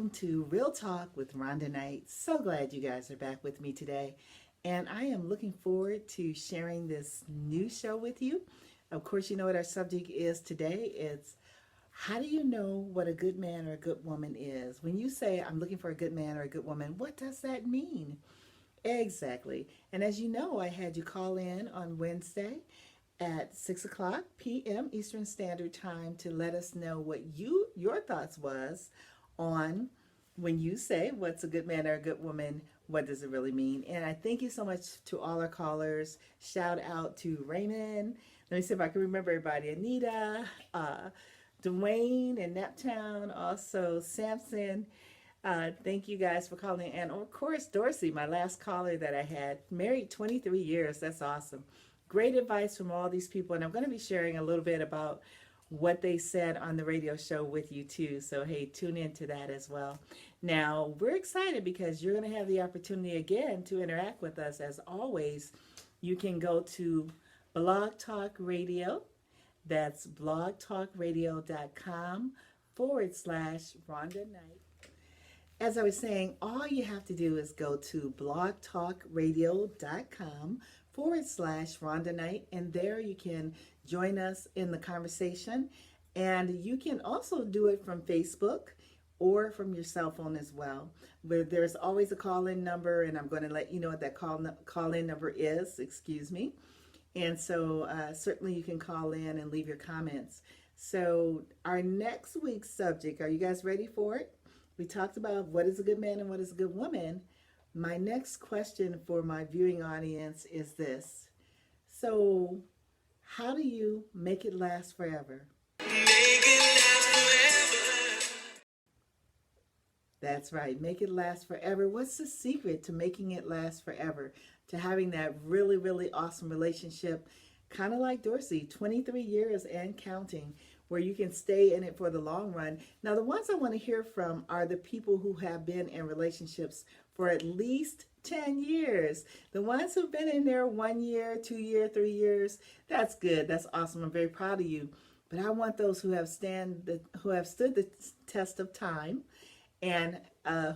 welcome to Real Talk with Rhonda Knight. So glad you guys are back with me today. And I am looking forward to sharing this new show with you. Of course, you know what our subject is today. It's how do you know what a good man or a good woman is? When you say, I'm looking for a good man or a good woman, what does that mean? Exactly. And as you know, I had you call in on Wednesday at 6 o'clock p.m. Eastern Standard Time to let us know what your thoughts was on when you say what's a good man or a good woman, what does it really mean? And I thank you so much to all our callers. Shout out to Raymond. Let me see if I can remember everybody. Anita, Dwayne in Naptown, also Samson. Thank you guys for calling. And of course, Dorsey, my last caller that I had, married 23 years. That's awesome. Great advice from all these people. And I'm going to be sharing a little bit about what they said on the radio show with you too. So, hey, tune into that as well. Now, we're excited because you're going to have the opportunity again to interact with us. As always, you can go to Blog Talk Radio. That's blogtalkradio.com/Rhonda Knight. As I was saying, all you have to do is go to blogtalkradio.com/Rhonda Knight, and there you can join us in the conversation. And you can also do it from Facebook or from your cell phone as well. But there's always a call-in number, and I'm going to let you know what that call-in number is, excuse me. And so certainly you can call in and leave your comments. So our next week's subject, are you guys ready for it? We talked about what is a good man and what is a good woman. My next question for my viewing audience is this. So how do you make it last forever? Make it last forever. That's right. Make it last forever. What's the secret to making it last forever? To having that really, really awesome relationship, kind of like Dorsey, 23 years and counting, where you can stay in it for the long run. Now, the ones I want to hear from are the people who have been in relationships for at least 10 years. The ones who've been in there 1 year, 2 year, 3 years, that's good. That's awesome. I'm very proud of you. But I want those who have stood the test of time and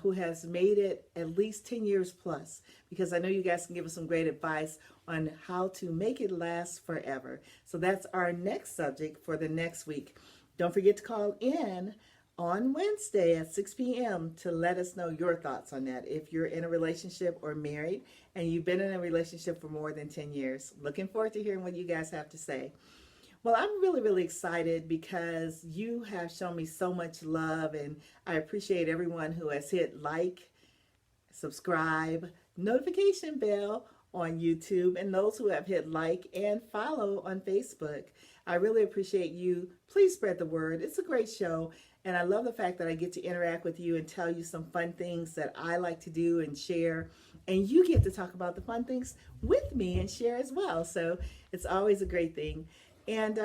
who has made it at least 10 years plus, because I know you guys can give us some great advice on how to make it last forever. So that's our next subject for the next week. Don't forget to call in on Wednesday at 6 p.m. to let us know your thoughts on that. If you're in a relationship or married and you've been in a relationship for more than 10 years, looking forward to hearing what you guys have to say. Well, I'm really, really excited because you have shown me so much love, and I appreciate everyone who has hit like, subscribe, notification bell on YouTube, and those who have hit like and follow on Facebook. I really appreciate you. Please spread the word. It's a great show, and I love the fact that I get to interact with you and tell you some fun things that I like to do and share, and you get to talk about the fun things with me and share as well. So it's always a great thing. And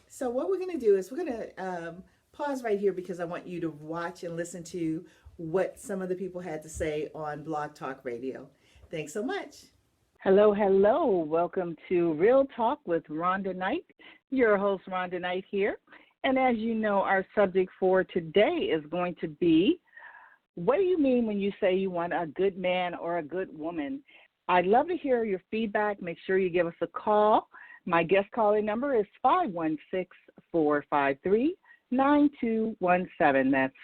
so what we're going to do is we're going to pause right here because I want you to watch and listen to what some of the people had to say on Blog Talk Radio. Thanks so much. Hello, hello. Welcome to Real Talk with Rhonda Knight. Your host, Rhonda Knight here. And as you know, our subject for today is going to be, what do you mean when you say you want a good man or a good woman? I'd love to hear your feedback. Make sure you give us a call. My guest calling number is 516-453-9217. That's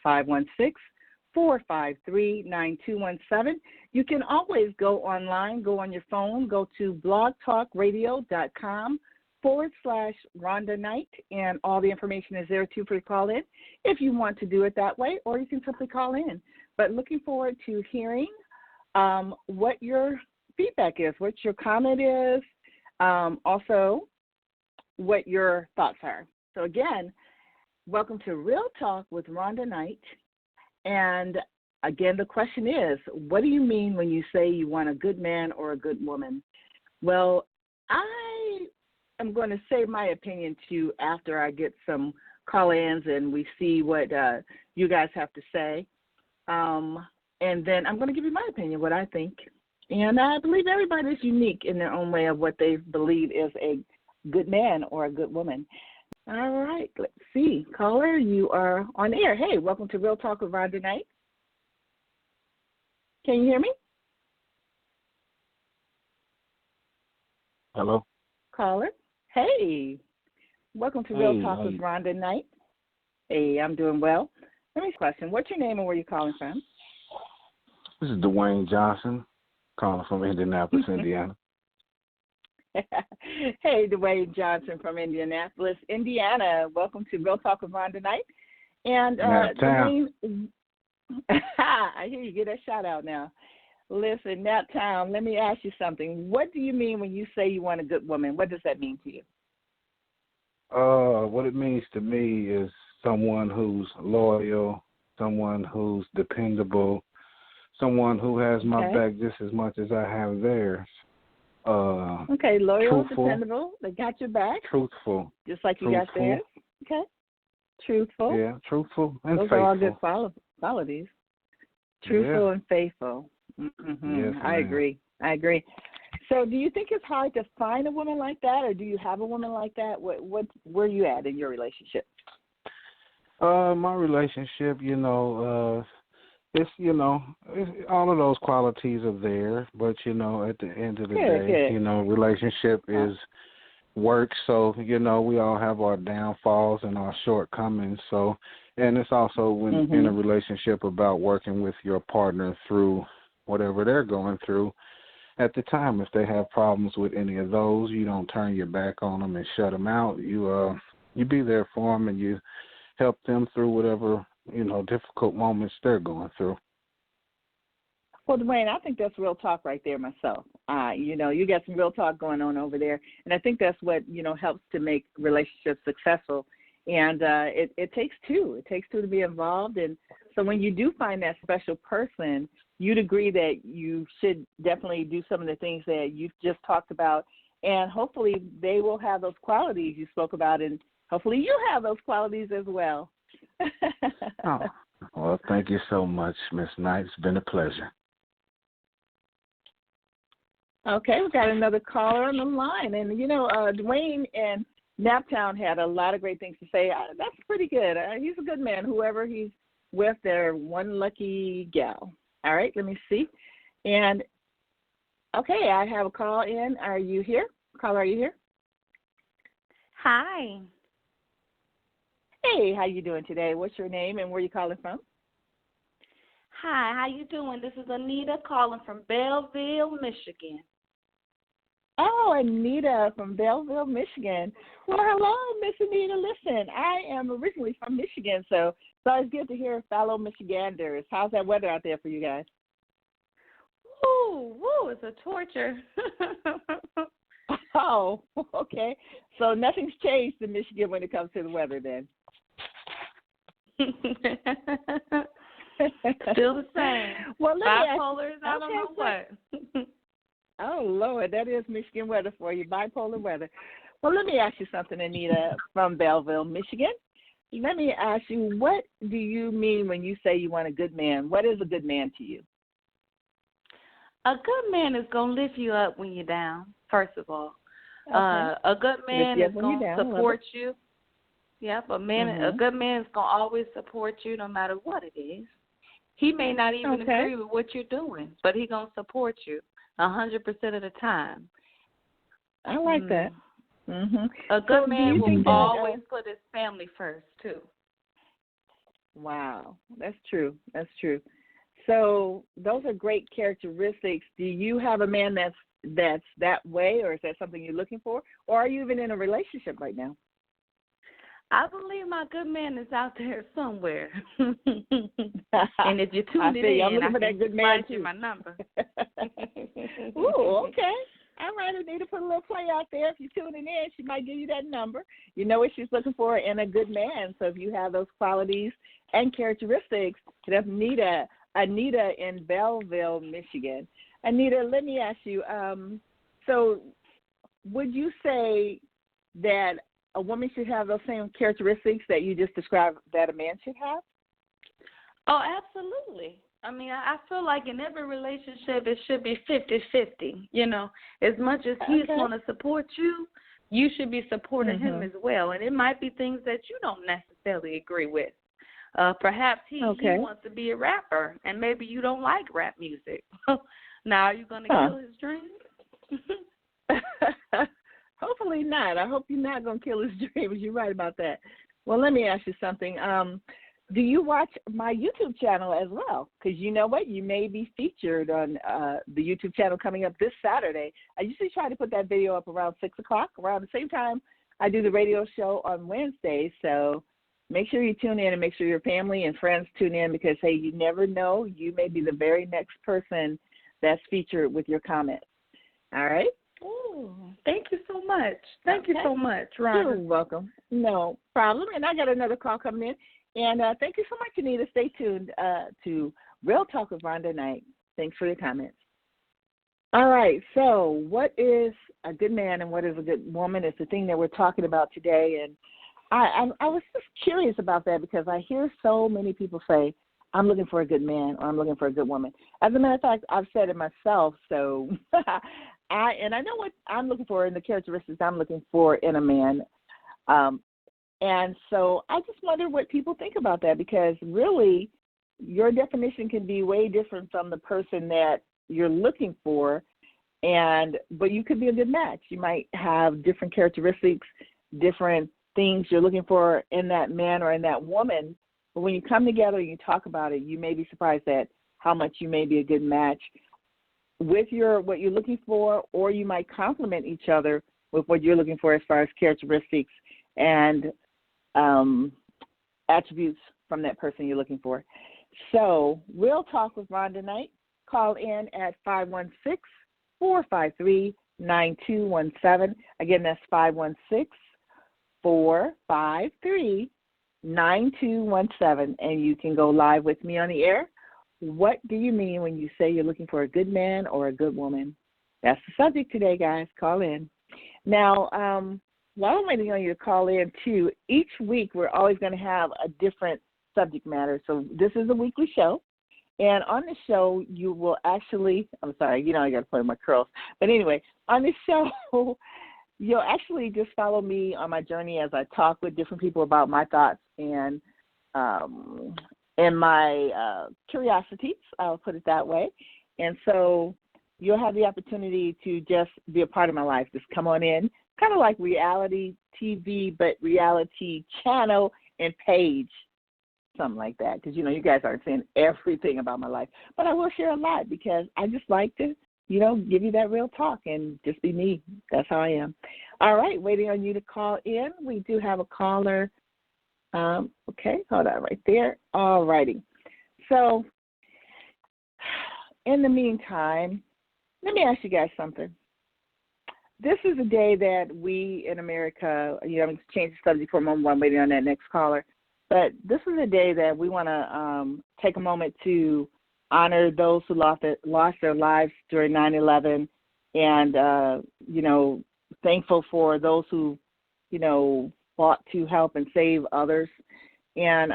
516-453-9217. You can always go online, go on your phone, go to blogtalkradio.com/Rhonda Knight, and all the information is there too for you to call in if you want to do it that way, or you can simply call in. But looking forward to hearing what your feedback is, what your comment is, also what your thoughts are. So again, welcome to Real Talk with Rhonda Knight. And again, the question is, what do you mean when you say you want a good man or a good woman? Well, I am going to say my opinion to you after I get some call-ins and we see what you guys have to say. And then I'm going to give you my opinion, what I think. And I believe everybody is unique in their own way of what they believe is a good man or a good woman. All right, let's see. Caller, you are on air. Hey, welcome to Real Talk with Rhonda Knight. Can you hear me? Hello? Caller? Hey. Welcome to Real Talk with Rhonda Knight. Hey, I'm doing well. Let me ask you a question. What's your name and where are you calling from? This is Dwayne Johnson, calling from Indianapolis, Indiana. Hey, Dwayne Johnson from Indianapolis, Indiana. Welcome to Real Talk with Rhonda Knight. And Dwayne, I hear you get a shout out now. Listen, Naptown, let me ask you something. What do you mean when you say you want a good woman? What does that mean to you? What it means to me is someone who's loyal, someone who's dependable, someone who has my back just as much as I have theirs. Okay, loyal, truthful, dependable, they got your back. Truthful. Just like you got theirs. Okay. Truthful. Yeah, truthful and Those faithful. Those are all good qualities. Truthful and faithful. Mm-hmm. Yes, I agree. So do you think it's hard to find a woman like that, or do you have a woman like that? Where are you at in your relationship? My relationship, it's, all of those qualities are there, but, at the end of the day, relationship is work. So, we all have our downfalls and our shortcomings. So, and it's also when in a relationship about working with your partner through whatever they're going through at the time. If they have problems with any of those, you don't turn your back on them and shut them out. You be there for them and you help them through whatever, difficult moments they're going through. Well, Dwayne, I think that's real talk right there myself. You got some real talk going on over there, and I think that's what, helps to make relationships successful. And it takes two. It takes two to be involved. And so when you do find that special person, you'd agree that you should definitely do some of the things that you've just talked about, and hopefully they will have those qualities you spoke about, and hopefully you have those qualities as well. Oh, well, thank you so much, Miss Knight. It's been a pleasure. Okay, we got another caller on the line, and Dwayne and Naptown had a lot of great things to say. That's pretty good. He's a good man. Whoever he's with, they're one lucky gal. All right, let me see. And okay, I have a call in. Are you here? Caller, are you here? Hi. Hey, how you doing today? What's your name and where you calling from? Hi, how you doing? This is Anita calling from Belleville, Michigan. Oh, Anita from Belleville, Michigan. Well, hello, Miss Anita. Listen, I am originally from Michigan, so it's always good to hear fellow Michiganders. How's that weather out there for you guys? Woo, it's a torture. Oh, okay. So nothing's changed in Michigan when it comes to the weather then? Still the same. Well, bipolar is I don't know what. Oh, Lord, that is Michigan weather for you, bipolar weather. Well, let me ask you something, Anita, from Belleville, Michigan. Let me ask you, what do you mean when you say you want a good man? What is a good man to you? A good man is going to lift you up when you're down, first of all. Okay. A good man is going to support you. Yep, a good man is going to always support you no matter what it is. He may not even agree with what you're doing, but he's going to support you 100% of the time. I like that. Mm-hmm. A good man will always put his family first, too. Wow, that's true. That's true. So those are great characteristics. Do you have a man that's that way, or is that something you're looking for? Or are you even in a relationship right now? I believe my good man is out there somewhere. And if you tune it in, I can find you my number. Ooh, okay. All right, Anita, put a little play out there. If you're tuning in, she might give you that number. You know what she's looking for in a good man. So if you have those qualities and characteristics, that's Anita in Belleville, Michigan. Anita, let me ask you, so would you say that a woman should have those same characteristics that you just described that a man should have? Oh, absolutely. I mean, I feel like in every relationship it should be 50-50. As much as he's going to support you, you should be supporting him as well. And it might be things that you don't necessarily agree with. Perhaps he wants to be a rapper, and maybe you don't like rap music. Now, are you going to kill his dreams? Hopefully not. I hope you're not going to kill his dreams. You're right about that. Well, let me ask you something. Do you watch my YouTube channel as well? Because you know what? You may be featured on the YouTube channel coming up this Saturday. I usually try to put that video up around 6 o'clock, around the same time I do the radio show on Wednesdays. So make sure you tune in and make sure your family and friends tune in because, hey, you never know. You may be the very next person that's featured with your comments. All right? Oh, thank you so much. Thank you so much, Rhonda. You're welcome. No problem. And I got another call coming in. And thank you so much, Anita. Stay tuned to Real Talk with Rhonda Knight. Thanks for your comments. All right. So what is a good man and what is a good woman is the thing that we're talking about today. And I was just curious about that because I hear so many people say, I'm looking for a good man or I'm looking for a good woman. As a matter of fact, I've said it myself. So I know what I'm looking for in the characteristics I'm looking for in a man. And so I just wonder what people think about that because really your definition can be way different from the person that you're looking for, but you could be a good match. You might have different characteristics, different things you're looking for in that man or in that woman. But when you come together and you talk about it, you may be surprised at how much you may be a good match with what you're looking for, or you might complement each other with what you're looking for as far as characteristics and attributes from that person you're looking for. So Real Talk with Rhonda Knight. Call in at 516-453-9217. Again, that's 516-453-9217, and you can go live with me on the air. What do you mean when you say you're looking for a good man or a good woman? That's the subject today, guys. Call in. Now, while I'm waiting on you to call in, too, each week we're always going to have a different subject matter. So this is a weekly show. And on the show, you will actually, I'm sorry, I got to play my curls. But anyway, on the show, you'll actually just follow me on my journey as I talk with different people about my thoughts and my curiosities, I'll put it that way. And so you'll have the opportunity to just be a part of my life. Just come on in, kind of like reality TV, but reality channel and page. Something like that, because, you guys aren't saying everything about my life. But I will share a lot because I just like to, give you that real talk and just be me. That's how I am. All right, waiting on you to call in. We do have a caller. Okay, hold on right there. All righty. So in the meantime, let me ask you guys something. This is a day that we in America, I'm going to change the subject for a moment while I'm waiting on that next caller. But this is a day that we want to take a moment to honor those who lost their lives during 9/11 and, thankful for those who, fought to help and save others. And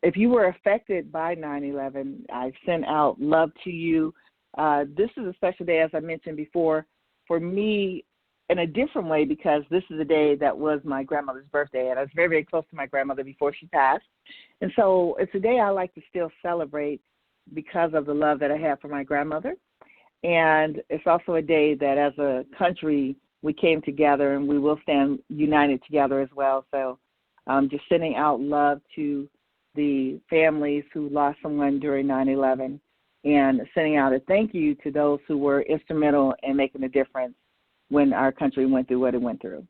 if you were affected by 9/11, I send out love to you. This is a special day, as I mentioned before, for me, in a different way because this is a day that was my grandmother's birthday, and I was very, very close to my grandmother before she passed. And so it's a day I like to still celebrate because of the love that I have for my grandmother. And it's also a day that as a country we came together and we will stand united together as well. So just sending out love to the families who lost someone during 9/11 and sending out a thank you to those who were instrumental in making a difference when our country went through what it went through.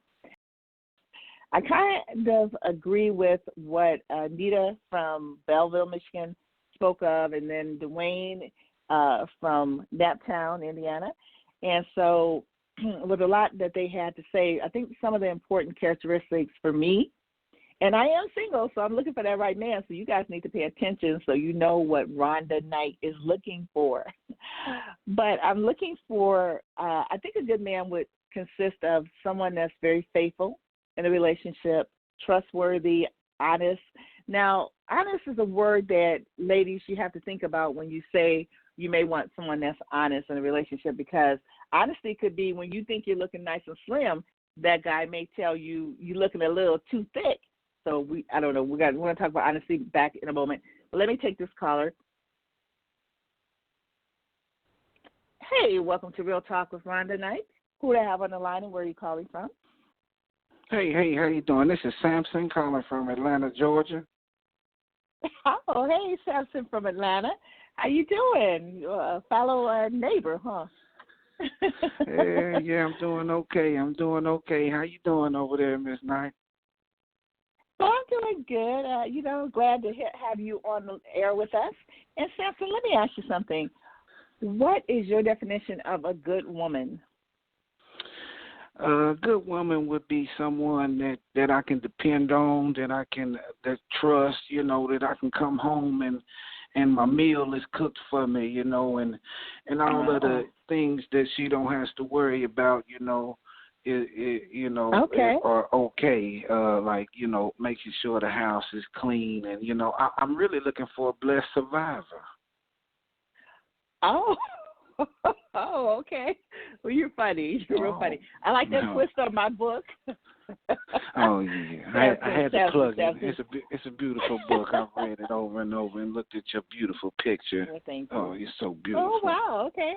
I kind of agree with what Anita from Belleville, Michigan spoke of, and then Dwayne from Naptown, Indiana. And so with a lot that they had to say, I think some of the important characteristics for me, and I am single, so I'm looking for that right man, so you guys need to pay attention so you know what Rhonda Knight is looking for. But I'm looking for, I think a good man would consist of someone that's very faithful in a relationship, trustworthy, honest. Now, honest is a word that, ladies, you have to think about when you say you may want someone that's honest in a relationship, because honesty could be when you think you're looking nice and slim, that guy may tell you you're looking a little too thick. So I don't know. We're going to talk about honesty back in a moment. But let me take this caller. Hey, welcome to Real Talk with Rhonda Knight. Who do I have on the line and where are you calling from? Hey, how you doing? This is Samson calling from Atlanta, Georgia. Oh, hey, Samson from Atlanta. How you doing? A fellow neighbor, huh? yeah, I'm doing okay. How you doing over there, Miss Knight? Well, I'm doing good. Glad to have you on the air with us. And Samson, let me ask you something. What is your definition of a good woman? A good woman would be someone that I can depend on, that trust, that I can come home and my meal is cooked for me, and all of the things that she don't have to worry about, okay. are okay. Like, making sure the house is clean, and I'm really looking for a blessed survivor. Oh. Oh, okay. Well, you're funny. You're real funny. I like that twist on my book. Oh, yeah. I had to plug it. It's a beautiful book. I've read it over and over and looked at your beautiful picture. Well, thank you. Oh, you're so beautiful. Oh, wow. Okay.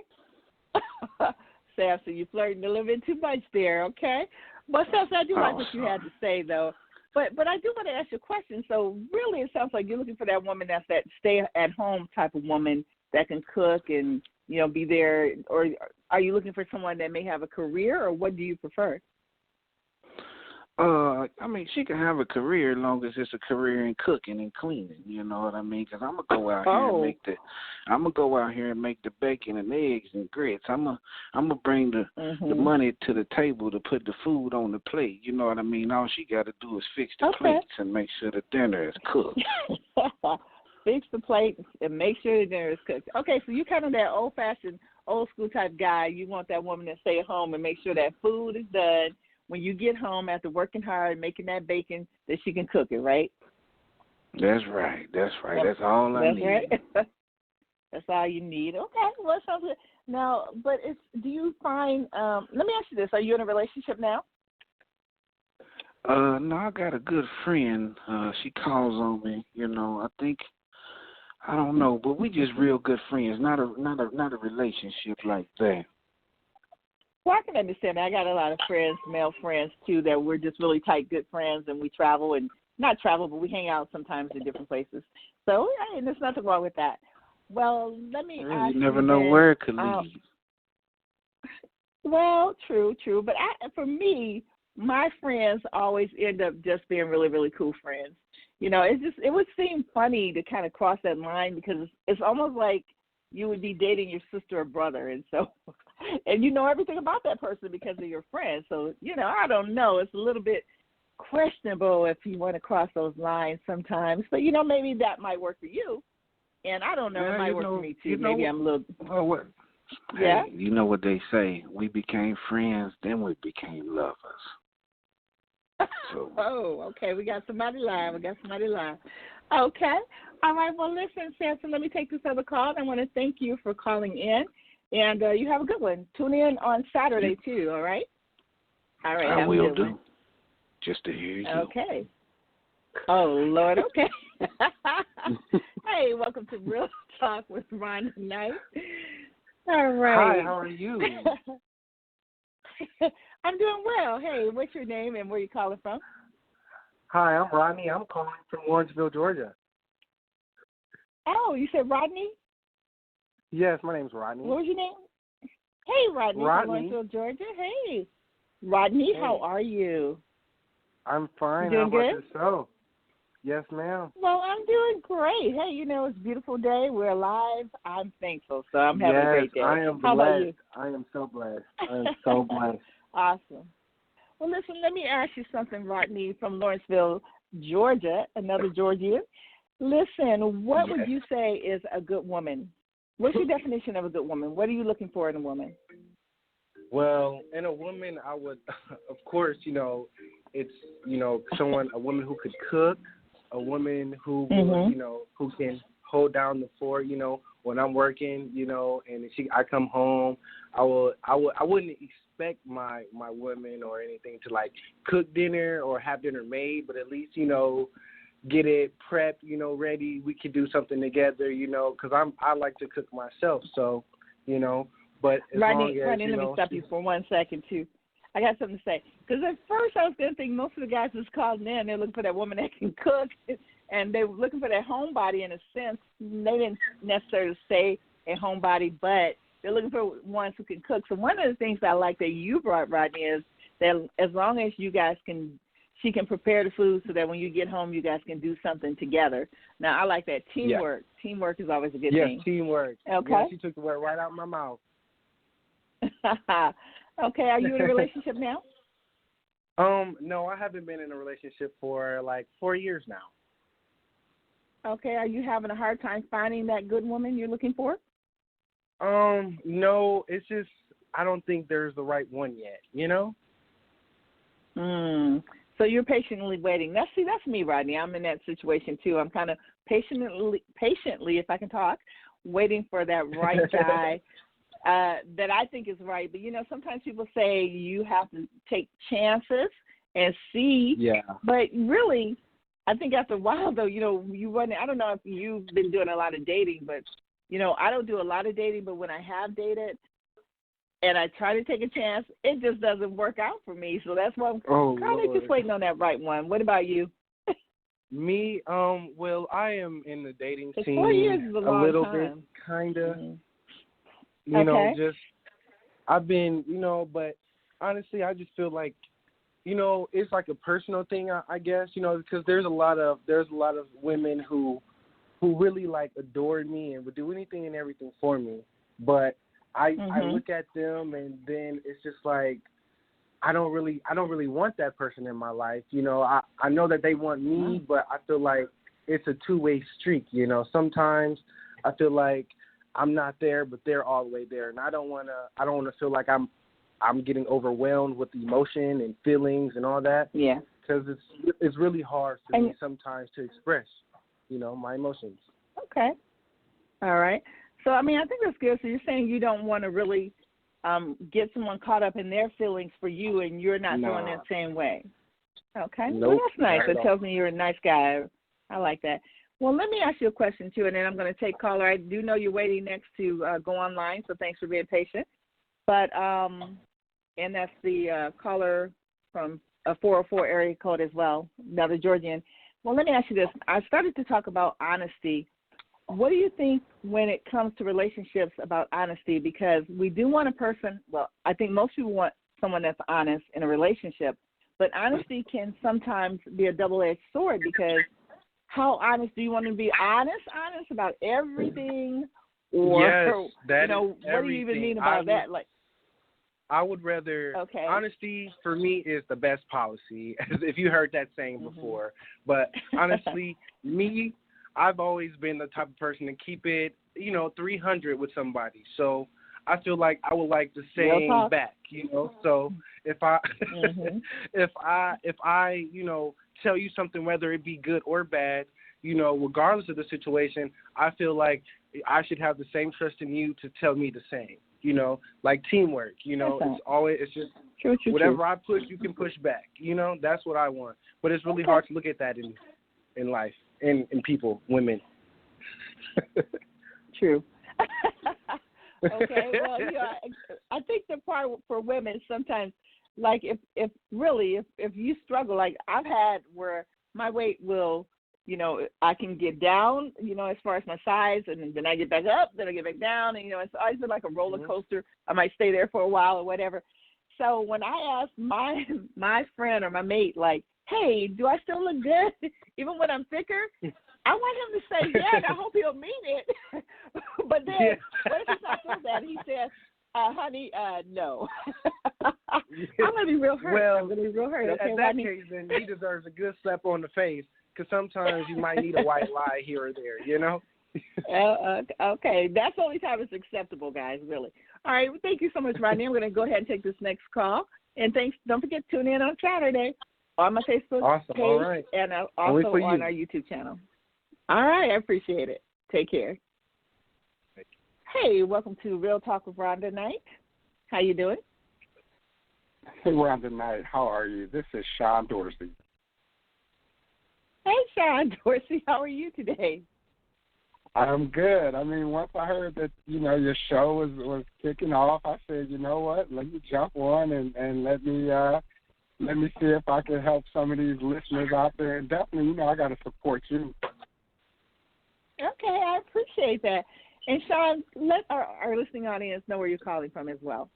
Samson, you're flirting a little bit too much there, okay? But, Samson, I do like what you had to say, though. But I do want to ask you a question. So, really, it sounds like you're looking for that woman that's that stay-at-home type of woman that can cook and, be there, or are you looking for someone that may have a career, or what do you prefer? She can have a career as long as it's a career in cooking and cleaning. You know what I mean? Because I'm gonna go out here and make the bacon and eggs and grits. I'm gonna bring the money to the table to put the food on the plate. You know what I mean? All she got to do is fix the plates and make sure the dinner is cooked. Fix the plate and make sure the dinner is cooked. Okay, so you're kind of that old-fashioned, old-school type guy. You want that woman to stay at home and make sure that food is done when you get home after working hard and making that bacon, that she can cook it, right? That's right. That's all I need. Right. That's all you need. Okay, well, sounds good. Now, but do you find, let me ask you this. Are you in a relationship now? No, I got a good friend. She calls on me, I think, I don't know, but we just real good friends, not a relationship like that. Well, I can understand that. I got a lot of friends, male friends, too, that we're just really tight, good friends, and we travel, and not travel, but we hang out sometimes in different places. So, there's nothing wrong with that. Well, let me ask you. You never know where it could lead. Well, true. But for me, my friends always end up just being really, really cool friends. It would seem funny to kind of cross that line because it's almost like you would be dating your sister or brother. And so, and you know everything about that person because of your friends. So, I don't know. It's a little bit questionable if you want to cross those lines sometimes. But, maybe that might work for you. And I don't know. It might work for me, too. Maybe I'm a little. Oh, what? Yeah. Hey, you know what they say? We became friends, then we became lovers. So. Oh, okay. We got somebody live. Okay. All right. Well, listen, Samson, let me take this other call. I want to thank you for calling in, and you have a good one. Tune in on Saturday, too, all right? All right. I will do. Just to hear you. Okay. Oh, Lord. Okay. Hey, welcome to Real Talk with Rhonda Knight. All right. Hi, how are you? I'm doing well. Hey, what's your name and where you calling from? Hi, I'm Rodney. I'm calling from Lawrenceville, Georgia. Oh, you said Rodney? Yes, my name's Rodney. What was your name? Hey, Rodney. From Lawrenceville, Georgia. Hey. Rodney, how are you? I'm fine. You doing how about good? yourself? Yes, ma'am. Well, I'm doing great. Hey, it's a beautiful day. We're alive. I'm thankful, so I'm having a great day. I am how blessed. About you? I am so blessed. I am so blessed. Awesome. Well, listen, let me ask you something, Rodney, from Lawrenceville, Georgia, another Georgian. Listen, what would you say is a good woman? What's your definition of a good woman? What are you looking for in a woman? Well, in a woman, I would, of course, it's, a woman who could cook, a woman who, who can hold down the fort, when I'm working, and I come home, I wouldn't expect my women or anything to like cook dinner or have dinner made, but at least, you know, get it prepped, you know, ready. We could do something together, you know, because I like to cook myself. So, you know, but as long as, Rodney, you let me stop you for 1 second, too. I got something to say. Because at first I was going to think most of the guys was calling in, they're looking for that woman that can cook, and they were looking for that homebody in a sense. They didn't necessarily say a homebody, but they're looking for ones who can cook. So one of the things I like that you brought, Rodney, is that as long as you guys she can prepare the food so that when you get home, you guys can do something together. Now, I like that. Teamwork. Yeah. Teamwork is always a good thing. Yes, teamwork. Okay. Yeah, she took the word right out of my mouth. Okay, are you in a relationship now? No, I haven't been in a relationship for like 4 years now. Okay, are you having a hard time finding that good woman you're looking for? No, it's just I don't think there's the right one yet, you know? So you're patiently waiting. That's me, Rodney. I'm in that situation too. I'm kind of patiently, if I can talk, waiting for that right guy that I think is right. But, you know, sometimes people say you have to take chances and see. Yeah. But really, I think after a while, though, you know, I don't know if you've been doing a lot of dating, but, you know, I don't do a lot of dating, but when I have dated and I try to take a chance, it just doesn't work out for me. So that's why I'm kind of just waiting on that right one. What about you? Me, well, I am in the dating scene 4 years is a little long bit, time. kind of. Mm-hmm. You know, just I've been, you know, but honestly, I just feel like, you know, it's like a personal thing, I guess, you know, because there's a lot of women who really like adore me and would do anything and everything for me, but I look at them and then it's just like I don't really want that person in my life. You know, I know that they want me, but I feel like it's a two-way streak. You know, sometimes I feel like I'm not there, but they're all the way there, and I don't want to feel like I'm getting overwhelmed with emotion and feelings and all that. Yeah, because it's really hard for me sometimes to express, you know, my emotions. Okay, all right. So I mean, I think that's good. So you're saying you don't want to really get someone caught up in their feelings for you, and you're not feeling that same way. Okay, nope, well, that's nice. It tells me you're a nice guy. I like that. Well, let me ask you a question, too, and then I'm going to take caller. I do know you're waiting next to go online, so thanks for being patient. But, and that's the caller from a 404 area code as well, another Georgian. Well, let me ask you this. I started to talk about honesty. What do you think when it comes to relationships about honesty? Because we do want a person, well, I think most people want someone that's honest in a relationship, but honesty can sometimes be a double-edged sword because how honest do you want to be? Honest about everything, or yes, that you know, is what do you even mean about that? Like, I would rather honesty for me is the best policy, as if you heard that saying before. But honestly, me, I've always been the type of person to keep it, you know, 300 with somebody. So I feel like I would like the same back, you know. So if I if I you know, tell you something, whether it be good or bad, you know, regardless of the situation, I feel like I should have the same trust in you to tell me the same. You know, like teamwork. You know, it's just whatever I push, you can push back. You know, that's what I want. But it's really hard to look at that in life, in people, women. True. Okay. Well, you know, I think the part for women sometimes, like if you struggle, like I've had where my weight will, you know, I can get down, you know, as far as my size, and then I get back up, then I get back down, and, you know, it's always been like a roller coaster. I might stay there for a while or whatever. So when I ask my friend or my mate, like, hey, do I still look good, even when I'm thicker? I want him to say, yeah, and I hope he'll mean it. But then, what if he's not so bad? He says, honey, no. I'm going to be real hurt. Well, I'm going to be real hurt. Okay, in that case, then he deserves a good slap on the face, because sometimes you might need a white lie here or there, you know? Okay, that's the only time it's acceptable, guys, really. All right, well, thank you so much, Rodney. I'm going to go ahead and take this next call. And thanks. Don't forget to tune in on Saturday on my Facebook page and also on our YouTube channel. All right, I appreciate it. Take care. Hey, welcome to Real Talk with Rhonda Knight. How you doing? Hey, Rhonda Knight, how are you? This is Sean Dorsey. Hey, Sean Dorsey, how are you today? I'm good. I mean, once I heard that, your show was kicking off, I said, you know what, let me jump on and let me see if I can help some of these listeners out there. And definitely, I got to support you. Okay, I appreciate that. And Sean, let our listening audience know where you're calling from as well.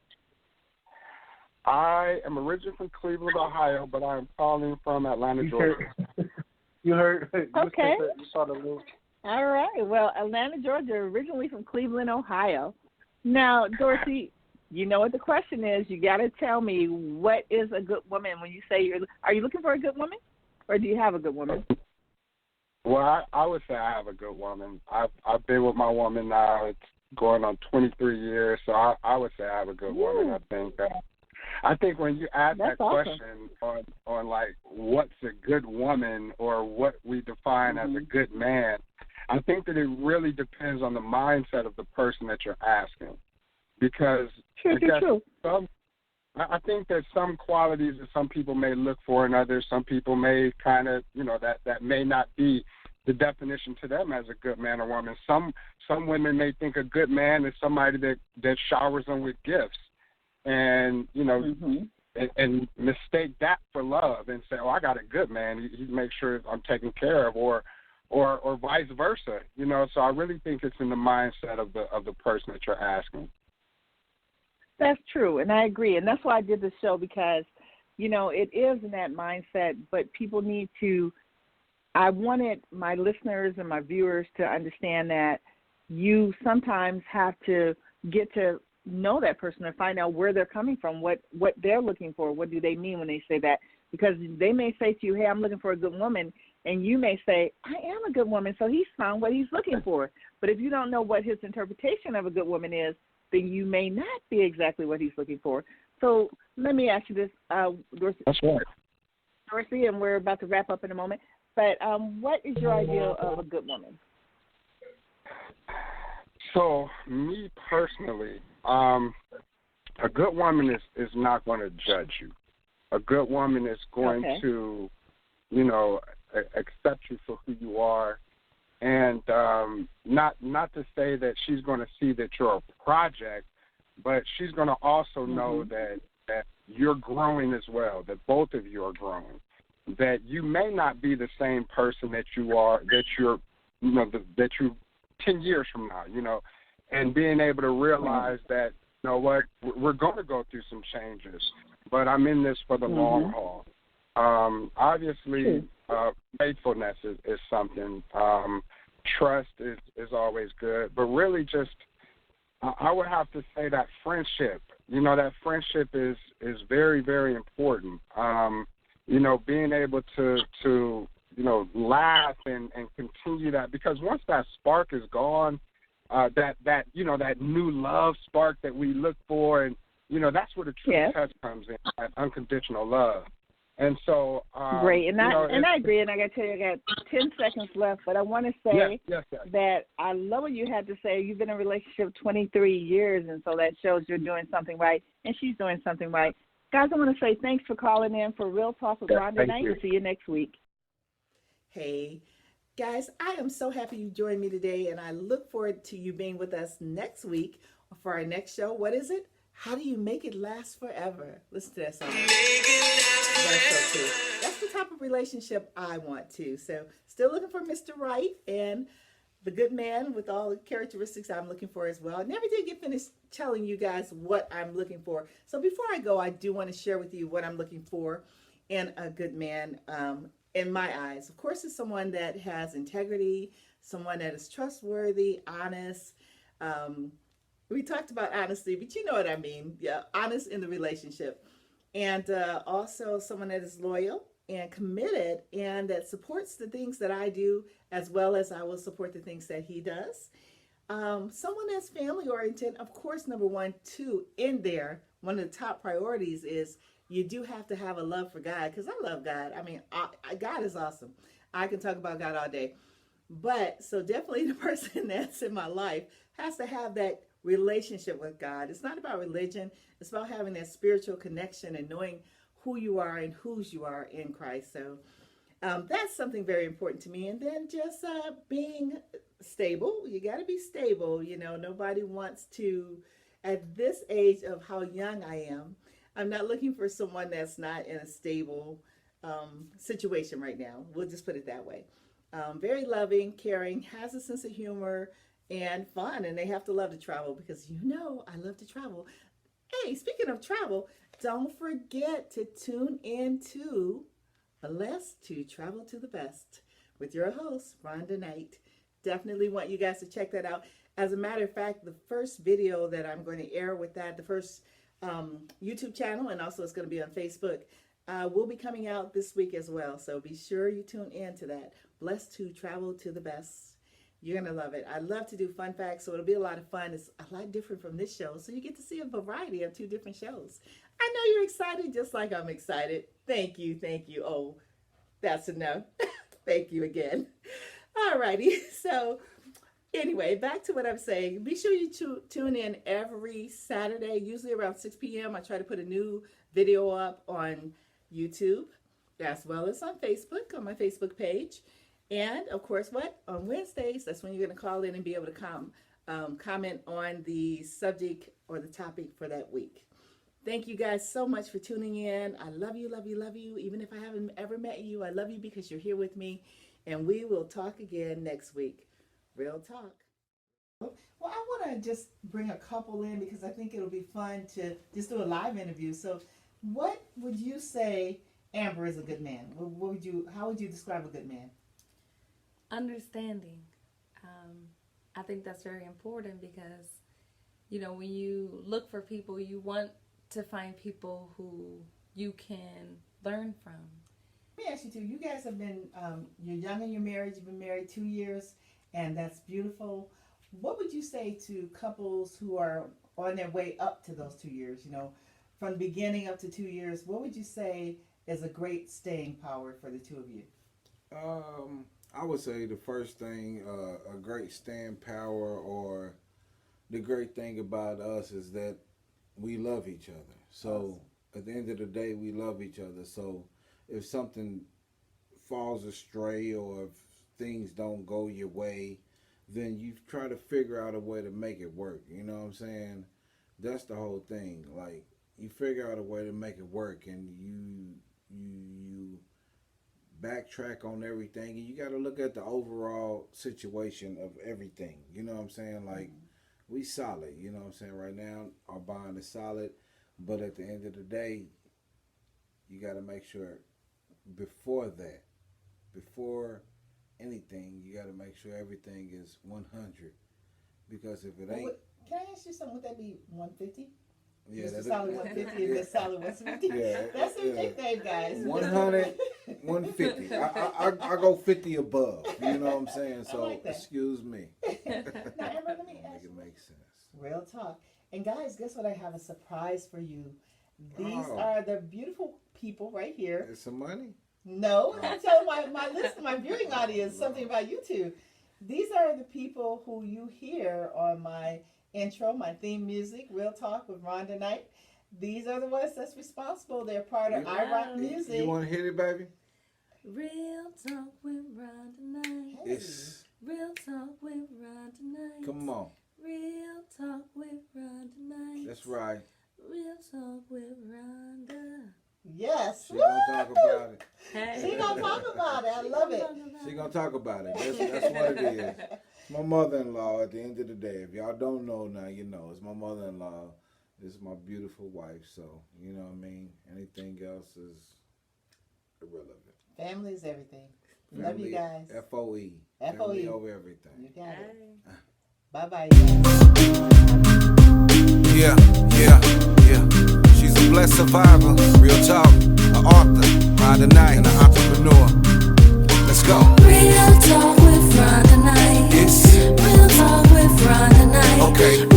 I am originally from Cleveland, Ohio, but I'm calling from Atlanta, Georgia. You heard? Okay. You saw the link. All right. Well, Atlanta, Georgia, originally from Cleveland, Ohio. Now, Dorsey, you know what the question is. You got to tell me, what is a good woman? When you say are you looking for a good woman, or do you have a good woman? Well, I would say I have a good woman. I've been with my woman now. It's going on 23 years, so I would say I have a good woman. I think when you ask that question on like what's a good woman or what we define as a good man, I think that it really depends on the mindset of the person that you're asking. Because I think there's some qualities that some people may look for in others. Some people may kind of, that may not be the definition to them as a good man or woman. Some women may think a good man is somebody that showers them with gifts. And, and mistake that for love and say, oh, I got a good man. He makes sure I'm taken care of, or vice versa. So I really think it's in the mindset of the person that you're asking. That's true, and I agree. And that's why I did this show, because, it is in that mindset, but people need to – I wanted my listeners and my viewers to understand that you sometimes have to get to – know that person and find out where they're coming from, what they're looking for, what do they mean when they say that, because they may say to you, hey, I'm looking for a good woman, and you may say, I am a good woman, so he's found what he's looking for. But if you don't know what his interpretation of a good woman is, then you may not be exactly what he's looking for. So let me ask you this, Dorsey. That's right. Dorsey, and we're about to wrap up in a moment, but what is your ideal of a good woman? So, me personally, a good woman is not going to judge you. A good woman is going to, accept you for who you are, and not to say that she's going to see that you're a project, but she's going to also know that you're growing as well, that both of you are growing, that you may not be the same person that you are, that you're 10 years from now, and being able to realize that, we're going to go through some changes, but I'm in this for the long haul. Obviously, faithfulness is something. Trust is always good, but really just, I would have to say that friendship, that friendship is very, very important. Being able to laugh and continue that, because once that spark is gone, that new love spark that we look for, and that's where the true test comes in, that unconditional love. And so great, and I agree, and I got to tell you, I got 10 seconds left, but I want to say that I love what you had to say. You've been in a relationship 23 years, and so that shows you're doing something right, and she's doing something right. Guys, I want to say thanks for calling in for Real Talk with Rhonda Knight. We'll see you next week. Hey, guys, I am so happy you joined me today, and I look forward to you being with us next week for our next show. What is it? How do you make it last forever? Listen to that song. That's so cool. That's the type of relationship I want to. So still looking for Mr. Right and the good man with all the characteristics I'm looking for as well. I never did get finished telling you guys what I'm looking for. So before I go, I do want to share with you what I'm looking for in a good man. In my eyes, of course, it's someone that has integrity, someone that is trustworthy, honest. We talked about honesty, but you know what I mean. Yeah, honest in the relationship. And also someone that is loyal and committed and that supports the things that I do, as well as I will support the things that he does. Someone that's family oriented, of course, number 1, 2, in there, one of the top priorities is you do have to have a love for God, because I love God. I mean, God is awesome. I can talk about God all day. But so definitely the person that's in my life has to have that relationship with God. It's not about religion. It's about having that spiritual connection and knowing who you are and whose you are in Christ. So that's something very important to me. And then just being stable. You got to be stable. You know, nobody wants to, at this age of how young I am, I'm not looking for someone that's not in a stable situation right now. We'll just put it that way. Very loving, caring, has a sense of humor and fun. And they have to love to travel because, you know, I love to travel. Hey, speaking of travel, don't forget to tune in to Blessed to Travel to the Best with your host, Rhonda Knight. Definitely want you guys to check that out. As a matter of fact, the first video that I'm going to air with that, the first YouTube channel, and also it's going to be on Facebook, will be coming out this week as well. So be sure you tune in to that. Blessed to Travel to the Best. You're going to love it. I love to do fun facts, so it'll be a lot of fun. It's a lot different from this show, so you get to see a variety of 2 different shows. I know you're excited just like I'm excited. Thank you, thank you. Oh, that's enough. Thank you again. All righty. So anyway, back to what I'm saying. Be sure you tune in every Saturday, usually around 6 p.m. I try to put a new video up on YouTube as well as on Facebook, on my Facebook page. And of course, on Wednesdays, that's when you're going to call in and be able to comment on the subject or the topic for that week. Thank you guys so much for tuning in. I love you, love you, love you. Even if I haven't ever met you, I love you because you're here with me. And we will talk again next week. Real talk. Well, I want to just bring a couple in because I think it'll be fun to just do a live interview. So what would you say Amber is a good man? How would you describe a good man? Understanding. I think that's very important because, you know, when you look for people, you want to find people who you can learn from. Let me ask you too. You guys have been, you're young in your marriage. You've been married 2 years, and that's beautiful. What would you say to couples who are on their way up to those 2 years? You know, from the beginning up to 2 years, what would you say is a great staying power for the two of you? I would say the first thing, a great staying power, or the great thing about us is that we love each other. So at the end of the day, we love each other. So if something falls astray or if things don't go your way, then you try to figure out a way to make it work. You know what I'm saying? That's the whole thing. Like, you figure out a way to make it work, and you backtrack on everything, and you got to look at the overall situation of everything. You know what I'm saying? Like, we solid. You know what I'm saying? Right now, our bond is solid, but at the end of the day, you got to make sure before anything, you got to make sure everything is 100. Because if it ain't... Can I ask you something? Would that be 150? Yeah, that's solid 150 and that's solid 150. Yeah, that's a big thing, guys. 100, 150. I go 50 above. You know what I'm saying? So, like excuse me. Now, Amber, let me ask you. Make it make sense. Real talk. And guys, guess what? I have a surprise for you. These are the beautiful people right here. It's some money. No, I'm telling my viewing audience something about you two. These are the people who you hear on my intro, my theme music, Real Talk with Rhonda Knight. These are the ones that's responsible. They're part of I Rock Music. You want to hit it, baby? Real Talk with Rhonda Knight. Yes. Real Talk with Rhonda Knight. Come on. Real Talk with Rhonda Knight. That's right. Real Talk with Rhonda. Yes. She gonna talk about it. Hey. She gonna talk about it. I love it. She gonna talk about it. That's what it is. My mother-in-law, at the end of the day, if y'all don't know now, you know, it's my mother-in-law. This is my beautiful wife, so, you know what I mean? Anything else is irrelevant. Family is everything. Family, love you guys. F-O-E. F-O-E. Family over everything. You got it. Hey. Bye-bye. Yeah. She's a blessed survivor, real talk, an author, Rhonda Knight, and an entrepreneur. Let's go. Real talk with Rhonda Knight. Yes. Real talk with Rhonda Knight. Okay.